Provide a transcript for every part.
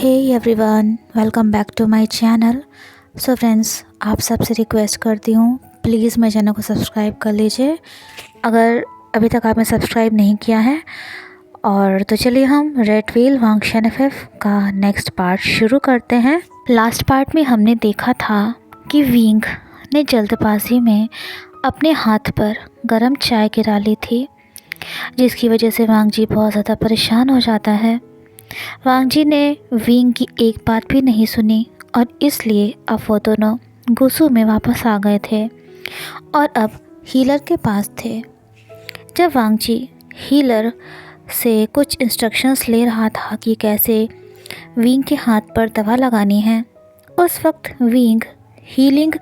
Hey everyone, welcome back to my channel. So friends, आप सबसे request करती हूँ प्लीज़ मेरे चैनल को सब्सक्राइब कर लीजिए अगर अभी तक आपने सब्सक्राइब नहीं किया है। और तो चलिए हम रेड व्हील वांगशन एफएफ का नेक्स्ट पार्ट शुरू करते हैं। लास्ट पार्ट में हमने देखा था कि विंग ने जल्दबाजी में अपने हाथ पर गरम चाय गिरा ली थी, जिसकी वजह से वांग जी बहुत ज़्यादा परेशान हो जाता है। वांग जी ने विंग की एक बात भी नहीं सुनी और इसलिए अब वो दोनों गुस्सू में वापस आ गए थे और अब हीलर के पास थे। जब वांग जी हीलर से कुछ इंस्ट्रक्शंस ले रहा था कि कैसे विंग के हाथ पर दवा लगानी है, उस वक्त विंग हीलिंग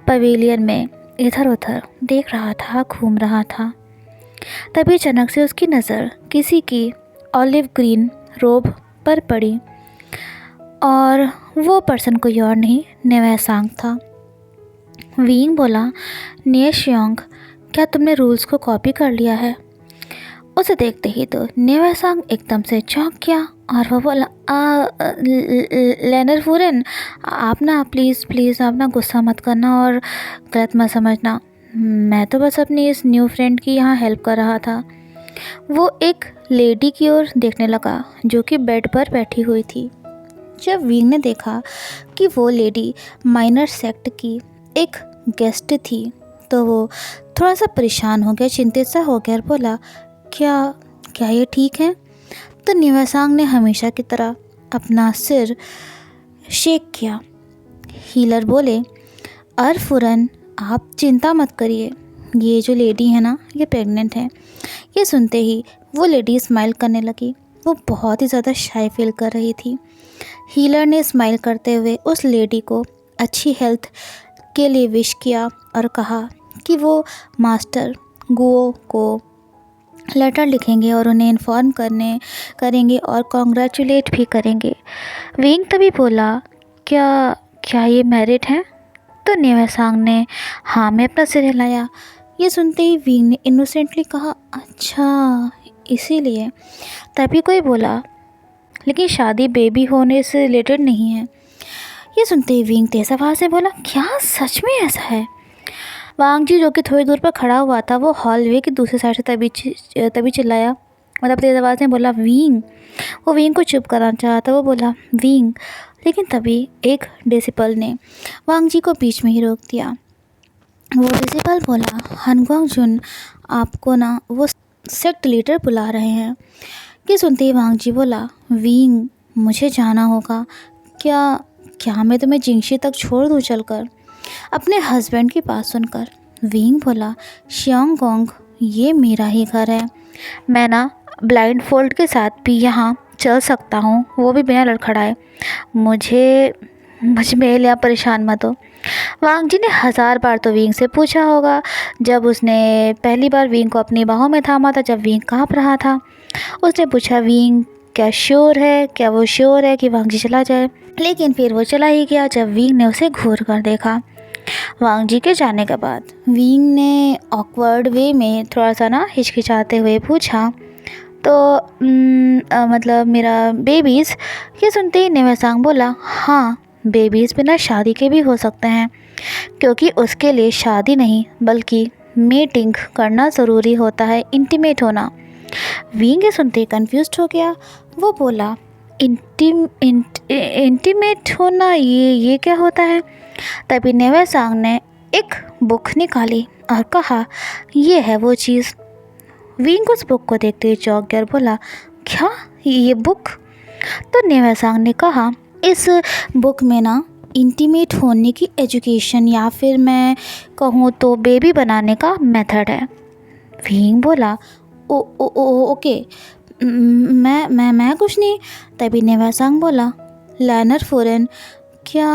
पवेलियन में इधर उधर देख रहा था, घूम रहा था। तभी अचानक से उसकी नज़र किसी की ऑलिव ग्रीन रोब पर पड़ी और वो पर्सन कोई और नहीं, नेवैसांग था। विंग बोला, नेशियोंग, क्या तुमने रूल्स को कॉपी कर लिया है? उसे देखते ही तो नेवैसांग एकदम से चौंक गया और वो बोला, लेनर फूरन, आप ना प्लीज़ आप ना गुस्सा मत करना और गलत मत समझना। मैं तो बस अपनी इस न्यू फ्रेंड की यहाँ हेल्प कर रहा था। वो एक लेडी की ओर देखने लगा जो कि बेड पर बैठी हुई थी। जब विंग ने देखा कि वो लेडी माइनर सेक्ट की एक गेस्ट थी तो वो थोड़ा सा परेशान हो गया, चिंतित सा हो गया और बोला, क्या ये ठीक है? तो नेवैसांग ने हमेशा की तरह अपना सिर शेक किया। हीलर बोले, फुरन, आप चिंता मत करिए, ये जो लेडी है ना, ये प्रेग्नेंट है। ये सुनते ही वो लेडी स्माइल करने लगी। वो बहुत ही ज़्यादा शाय फील कर रही थी। हीलर ने स्माइल करते हुए उस लेडी को अच्छी हेल्थ के लिए विश किया और कहा कि वो मास्टर गुओ को लेटर लिखेंगे और उन्हें इन्फॉर्म करेंगे और कॉन्ग्रेचुलेट भी करेंगे। विंग तभी बोला, क्या ये मैरिड है? तो नेवैसांग ने हाँ में अपना सिर हिलाया। ये सुनते ही विंग ने इनोसेंटली कहा, अच्छा इसीलिए। तभी कोई बोला, लेकिन शादी बेबी होने से रिलेटेड नहीं है। ये सुनते ही विंग तेज आवाज़ से बोला, क्या सच में ऐसा है? वांग जी जो कि थोड़ी दूर पर खड़ा हुआ था, वो हॉलवे की दूसरी साइड से तभी चिल्लाया, मतलब तेज आवाज़ में बोला, विंग। वो विंग को चुप कराना चाहा था। वो बोला, विंग। लेकिन तभी एक डिसिपल ने वांग जी को बीच में ही रोक दिया। वो डिसिपल बोला, हनगोंग जुन, आपको ना वो सेक्ट लीडर बुला रहे हैं। ये सुनते ही वांग जी बोला, विंग, मुझे जाना होगा। क्या मैं तुम्हें जिंगशी तक छोड़ दूँ चलकर? अपने हस्बैंड की बात सुनकर विंग बोला, शियांगोंग, ये मेरा ही घर है। मैं ना ब्लाइंड फोल्ड के साथ भी यहाँ चल सकता हूँ, वो भी बिना लड़खड़ाए। मुझ में लिया परेशान मत हो। वांग जी ने 1000 बार तो विंग से पूछा होगा जब उसने पहली बार विंग को अपनी बाहों में थामा था, जब विंग काँप रहा था। उसने पूछा, विंग क्या वो श्योर है कि वांग जी चला जाए? लेकिन फिर वो चला ही गया जब विंग ने उसे घूर कर देखा। वांग जी के जाने के बाद विंग ने ऑकवर्ड वे में थोड़ा सा ना हिचकिचाते हुए पूछा, तो मतलब मेरा बेबीज़? ये सुनते ही नेवैसांग बोला, हाँ, बेबीज़ बिना शादी के भी हो सकते हैं, क्योंकि उसके लिए शादी नहीं बल्कि मेटिंग करना ज़रूरी होता है, इंटीमेट होना। विंग ये सुनते ही कन्फ्यूज्ड हो गया। वो बोला, इंटीमेट होना, ये क्या होता है? तभी नेवैसांग ने एक बुक निकाली और कहा, ये है वो चीज़। विंग उस बुक को देखते ही चौंक गया और बोला, क्या ये बुक? तो नेवैसांग ने कहा, इस बुक में ना इंटीमेट होने की एजुकेशन या फिर मैं कहूँ तो बेबी बनाने का मेथड है। विंग बोला, ओके, मैं कुछ नहीं। तभी नेवैसांग बोला, लेनर फूरन, क्या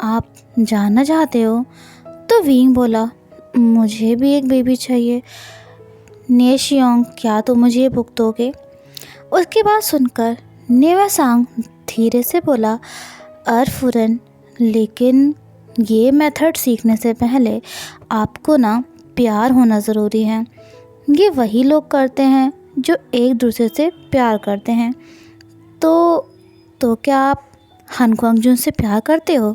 आप जानना चाहते हो? तो विंग बोला, मुझे भी एक बेबी चाहिए। नेशियोंग, क्या तुम मुझे ये बुक दोगे? उसकी बात सुनकर नेवैसांग धीरे से बोला, फूरन, लेकिन ये मेथड सीखने से पहले आपको ना प्यार होना ज़रूरी है। ये वही लोग करते हैं जो एक दूसरे से प्यार करते हैं। तो क्या आप हान क्वांगजुन से प्यार करते हो?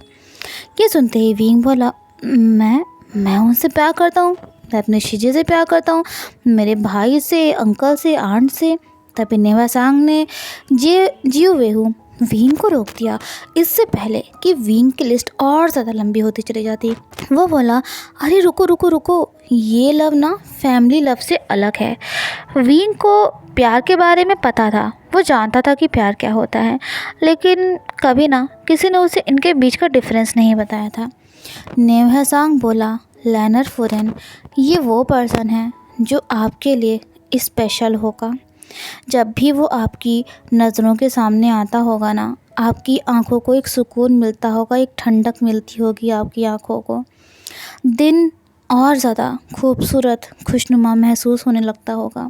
ये सुनते ही विंग बोला, मैं उनसे प्यार करता हूँ, मैं अपने शीजे से प्यार करता हूँ, मेरे भाई से, अंकल से, आंट से। तभी नेवासांग ने जियो वेहू विंग को रोक दिया, इससे पहले कि विंग की लिस्ट और ज़्यादा लंबी होती चली जाती। वो बोला, अरे रुको रुको रुको, ये लव ना फैमिली लव से अलग है। विंग को प्यार के बारे में पता था, वो जानता था कि प्यार क्या होता है, लेकिन कभी ना किसी ने उसे इनके बीच का डिफरेंस नहीं बताया था। नेवहसांग बोला, लैनर फुरेन, ये वो पर्सन है जो आपके लिए स्पेशल होगा। जब भी वो आपकी नज़रों के सामने आता होगा ना, आपकी आंखों को एक सुकून मिलता होगा, एक ठंडक मिलती होगी आपकी आंखों को। दिन और ज़्यादा खूबसूरत, खुशनुमा महसूस होने लगता होगा।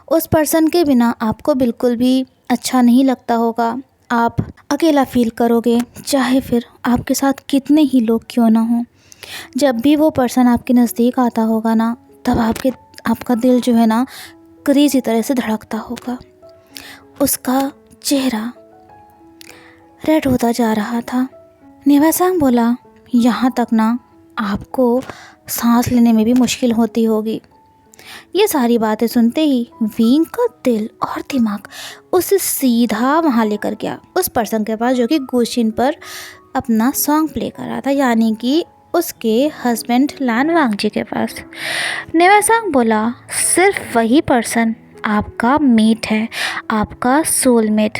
उस पर्सन के बिना आपको बिल्कुल भी अच्छा नहीं लगता होगा। आप अकेला फील करोगे, चाहे फिर आपके साथ कितने ही लोग क्यों ना हों। जब भी वो पर्सन आपके नज़दीक आता होगा ना, तब आपका दिल जो है ना क्रेज़ी तरह से धड़कता होगा। उसका चेहरा रेड होता जा रहा था। नेवासांग बोला, यहाँ तक ना आपको सांस लेने में भी मुश्किल होती होगी। ये सारी बातें सुनते ही विंग का दिल और दिमाग उसे सीधा वहाँ लेकर गया, उस पर्सन के पास जो कि गुशिन पर अपना सॉन्ग प्ले कर रहा था, यानी कि उसके हस्बैंड लैन वांगजी के पास। नेवासांग बोला, सिर्फ वही पर्सन आपका मेट है, आपका सोलमेट।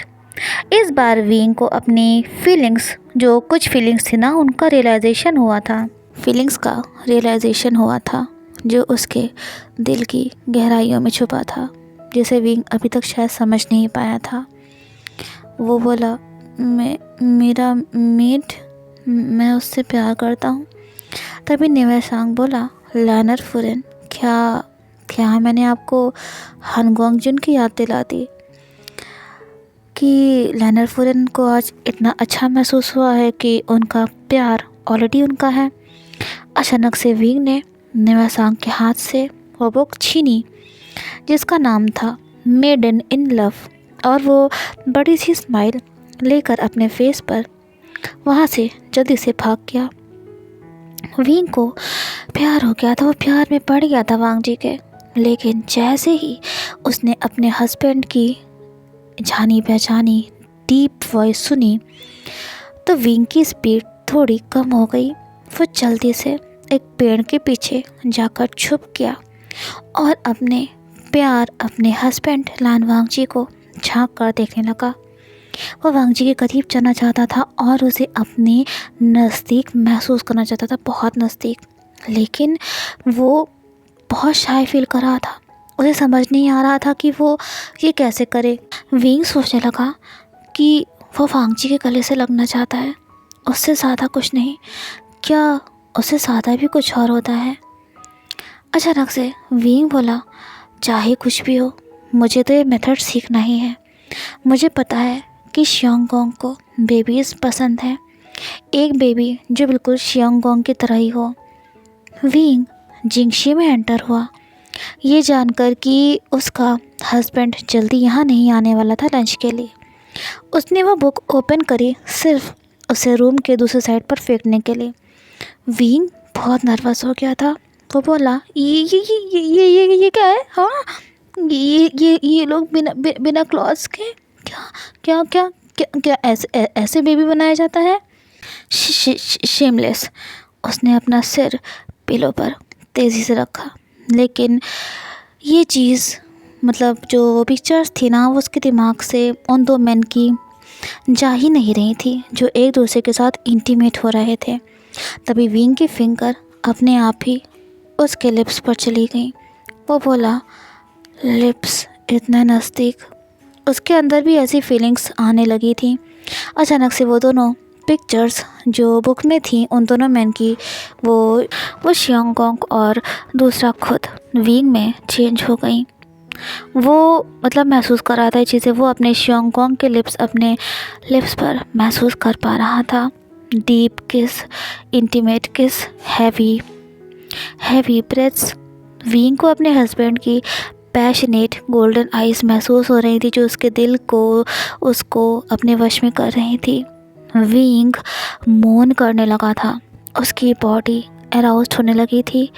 इस बार विंग को अपनी जो कुछ फीलिंग्स थी ना, उनका रियलाइजेशन हुआ था। फीलिंग्स का रियलाइजेशन हुआ था जो उसके दिल की गहराइयों में छुपा था, जिसे विंग अभी तक शायद समझ नहीं पाया था। वो बोला, मेरा मेट, मैं उससे प्यार करता हूँ। तभी नेवासांग बोला, लैनर फुरेन, क्या मैंने आपको हान क्वांगजुन की याद दिला दी कि लैनर फुरेन को आज इतना अच्छा महसूस हुआ है कि उनका प्यार ऑलरेडी उनका है। अचानक से विंग ने नेवासांग के हाथ से वो बुक छीनी जिसका नाम था मेडन इन लव, और वो बड़ी सी स्माइल लेकर अपने फेस पर वहाँ से जल्दी से भाग गया। विंग को प्यार हो गया था, वो प्यार में पड़ गया था वांग जी के। लेकिन जैसे ही उसने अपने हस्बैंड की जानी पहचानी डीप वॉइस सुनी, तो विंग की स्पीड थोड़ी कम हो गई। वो जल्दी से एक पेड़ के पीछे जाकर छुप गया और अपने हस्बैंड लान वांगजी को झांक कर देखने लगा। वो वांगजी के करीब जाना चाहता था और उसे अपने नज़दीक महसूस करना चाहता था, बहुत नज़दीक। लेकिन वो बहुत शाय फील कर रहा था, उसे समझ नहीं आ रहा था कि वो ये कैसे करे। विंग सोचने लगा कि वो वांगजी के गले से लगना चाहता है, उससे ज़्यादा कुछ नहीं। क्या उससे ज़्यादा भी कुछ और होता है? अचानक से विंग बोला, चाहे कुछ भी हो, मुझे तो ये मेथड सीखना ही है। मुझे पता है कि शियांगोंग को बेबीज़ पसंद है, एक बेबी जो बिल्कुल शियांगोंग की तरह ही हो। विंग जिंगशी में एंटर हुआ, ये जानकर कि उसका हस्बैंड जल्दी यहाँ नहीं आने वाला था लंच के लिए। उसने वो बुक ओपन करी सिर्फ उसे रूम के दूसरे साइड पर फेंकने के लिए। विंग बहुत नर्वस हो गया था। वो बोला, ये क्या है? हाँ, ये लोग बिना क्लॉथ्स के क्या ऐसे बेबी बनाया जाता है? शेमलेस। उसने अपना सिर पिलो पर तेज़ी से रखा, लेकिन ये चीज़ मतलब जो पिक्चर्स थी ना, वो उसके दिमाग से उन दो मैन की जा ही नहीं रही थी जो एक दूसरे के साथ इंटीमेट हो रहे थे। तभी विंग की फिंगर अपने आप ही उसके लिप्स पर चली गई। वो बोला, लिप्स इतना नज़दीक। उसके अंदर भी ऐसी फीलिंग्स आने लगी थी। अचानक से वो दोनों पिक्चर्स जो बुक में थी, उन दोनों मैन की, वो शियांगोंग और दूसरा खुद विंग में चेंज हो गई। वो मतलब महसूस कर रहा था ये चीज़ें, वो अपने शियांगोंग के लिप्स अपने लिप्स पर महसूस कर पा रहा था। डीप किस, इंटीमेट किस, हैवी ब्रेथ्स। विंग को अपने हस्बैंड की पैशनेट गोल्डन आइज़ महसूस हो रही थी जो उसके दिल को उसको अपने वश में कर रही थी। विंग मोन करने लगा था। उसकी बॉडी अराउज्ड होने लगी थी।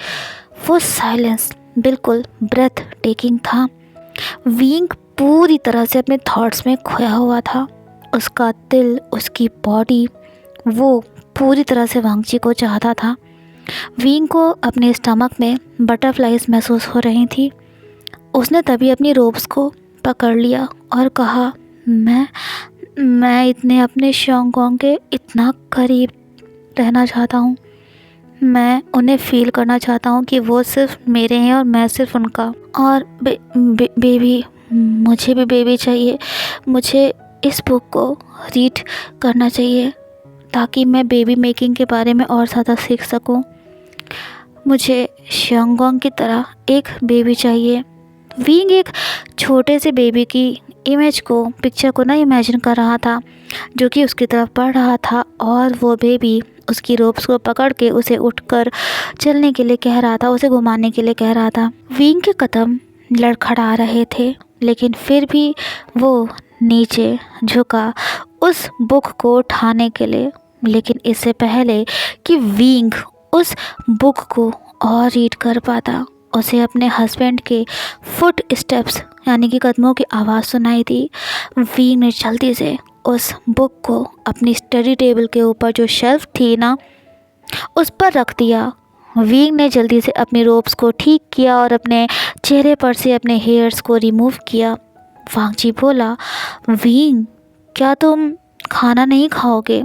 वो साइलेंस बिल्कुल ब्रेथ टेकिंग था। विंग पूरी तरह से अपने थॉट्स में खोया हुआ था। उसका दिल, उसकी बॉडी, वो पूरी तरह से वांगची को चाहता था। विंग को अपने स्टमक में बटरफ्लाइज महसूस हो रही थी। उसने तभी अपनी रोब्स को पकड़ लिया और कहा, मैं इतने अपने शोंगोंग के इतना करीब रहना चाहता हूँ। मैं उन्हें फ़ील करना चाहता हूँ कि वो सिर्फ मेरे हैं और मैं सिर्फ उनका। और बेबी, मुझे भी बेबी चाहिए। मुझे इस बुक को रीड करना चाहिए ताकि मैं बेबी मेकिंग के बारे में और ज़्यादा सीख सकूं। मुझे शोंगोंग की तरह एक बेबी चाहिए। विंग एक छोटे से बेबी की पिक्चर को इमेजिन कर रहा था, जो कि उसकी तरफ बढ़ रहा था, और वो बेबी उसकी रोप्स को पकड़ के उसे उठकर चलने के लिए कह रहा था, उसे घुमाने के लिए कह रहा था। विंग के कदम लड़खड़ा रहे थे, लेकिन फिर भी वो नीचे झुका उस बुक को उठाने के लिए। लेकिन इससे पहले कि विंग उस बुक को और रीड कर पाता, उसे अपने हस्बैंड के फुट स्टेप्स यानी कि कदमों की आवाज़ सुनाई दी। विंग ने जल्दी से उस बुक को अपनी स्टडी टेबल के ऊपर जो शेल्फ थी उस पर रख दिया। विंग ने जल्दी से अपनी रोब्स को ठीक किया और अपने चेहरे पर से अपने हेयर्स को रिमूव किया। वांगची बोला, विंग, क्या तुम खाना नहीं खाओगे?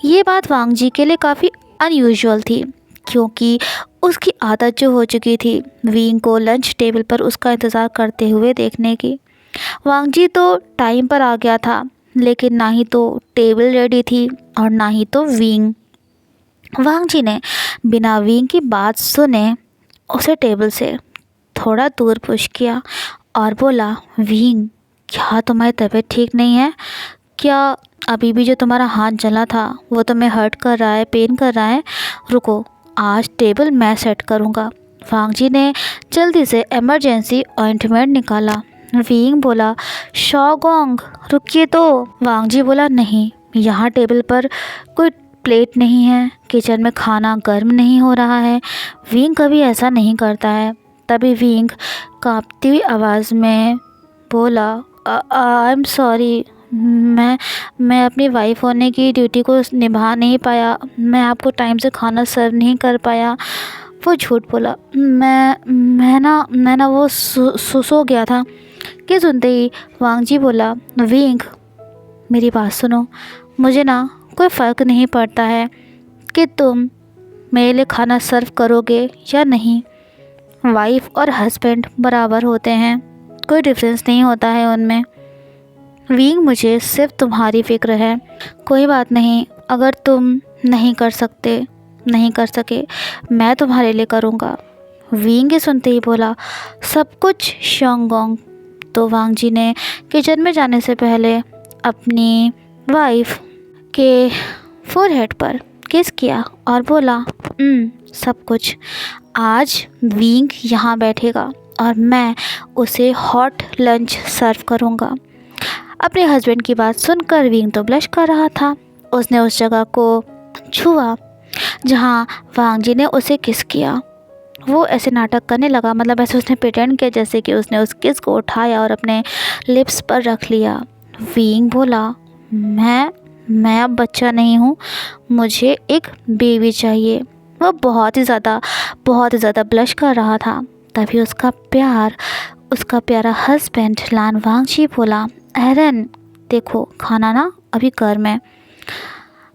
ये बात वांगजी के लिए काफ़ी अनयूजुअल थी, क्योंकि उसकी आदत जो हो चुकी थी विंग को लंच टेबल पर उसका इंतज़ार करते हुए देखने की। वांगजी तो टाइम पर आ गया था, लेकिन ना ही तो टेबल रेडी थी और ना ही तो विंग। वांगजी ने बिना विंग की बात सुने उसे टेबल से थोड़ा दूर पुश किया और बोला, विंग, क्या तुम्हारी तबीयत ठीक नहीं है? क्या अभी भी जो तुम्हारा हाथ जला था वो तुम्हें हर्ट कर रहा है, पेन कर रहा है? रुको, आज टेबल मैं सेट करूँगा। वांगजी ने जल्दी से इमरजेंसी ऑइंटमेंट निकाला। विंग बोला, शोंगोंग, रुकिए तो। वांगजी बोला, नहीं, यहाँ टेबल पर कोई प्लेट नहीं है, किचन में खाना गर्म नहीं हो रहा है। विंग कभी ऐसा नहीं करता है। तभी विंग कांपती हुई आवाज़ में बोला, आई एम सॉरी, मैं अपनी वाइफ होने की ड्यूटी को निभा नहीं पाया। मैं आपको टाइम से खाना सर्व नहीं कर पाया। वो झूठ बोला, मैं ना वो सो गया था। कि सुनते ही वांगजी बोला, विंग, मेरी बात सुनो। मुझे कोई फ़र्क नहीं पड़ता है कि तुम मेरे लिए खाना सर्व करोगे या नहीं। वाइफ और हस्बैंड बराबर होते हैं, कोई डिफरेंस नहीं होता है उनमें। विंग, मुझे सिर्फ तुम्हारी फ़िक्र है। कोई बात नहीं, अगर तुम नहीं कर सके, मैं तुम्हारे लिए करूँगा। विंग सुनते ही बोला, सब कुछ शोंगोंग। तो वांगजी ने किचन में जाने से पहले अपनी वाइफ के फोरहेड पर किस किया और बोला, सब कुछ। आज विंग यहाँ बैठेगा और मैं उसे हॉट लंच सर्व करूँगा। अपने हस्बैंड की बात सुनकर विंग तो ब्लश कर रहा था। उसने उस जगह को छुआ जहाँ वांगजी ने उसे किस किया। वो ऐसे नाटक करने लगा, मतलब ऐसे उसने प्रिटेंड किया जैसे कि उसने उस किस को उठाया और अपने लिप्स पर रख लिया। विंग बोला, मैं अब बच्चा नहीं हूँ, मुझे एक बेबी चाहिए। वो बहुत ही ज़्यादा ब्लश कर रहा था। तभी उसका प्यारा हस्बैंड लान वांगजी बोला, एरन, देखो, खाना अभी गर्म है।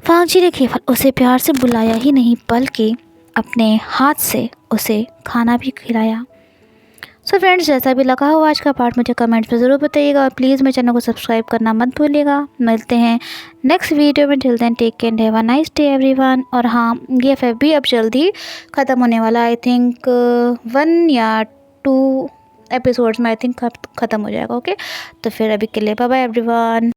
वांगजी ने केवल उसे प्यार से बुलाया ही नहीं, बल्कि अपने हाथ से उसे खाना भी खिलाया। सो फ्रेंड्स, जैसा भी लगा हो आज का पार्ट मुझे कमेंट्स में ज़रूर बताइएगा और प्लीज़ मेरे चैनल को सब्सक्राइब करना मत भूलिएगा। मिलते हैं नेक्स्ट वीडियो में। Till then take care, have a nice day everyone. और हाँ, BFF भी अब जल्दी ख़त्म होने वाला, आई थिंक 1 या 2 एपिसोड्स में आई थिंक ख़त्म हो जाएगा। ओके, तो फिर अभी के लिए बाय बाय एवरीवन।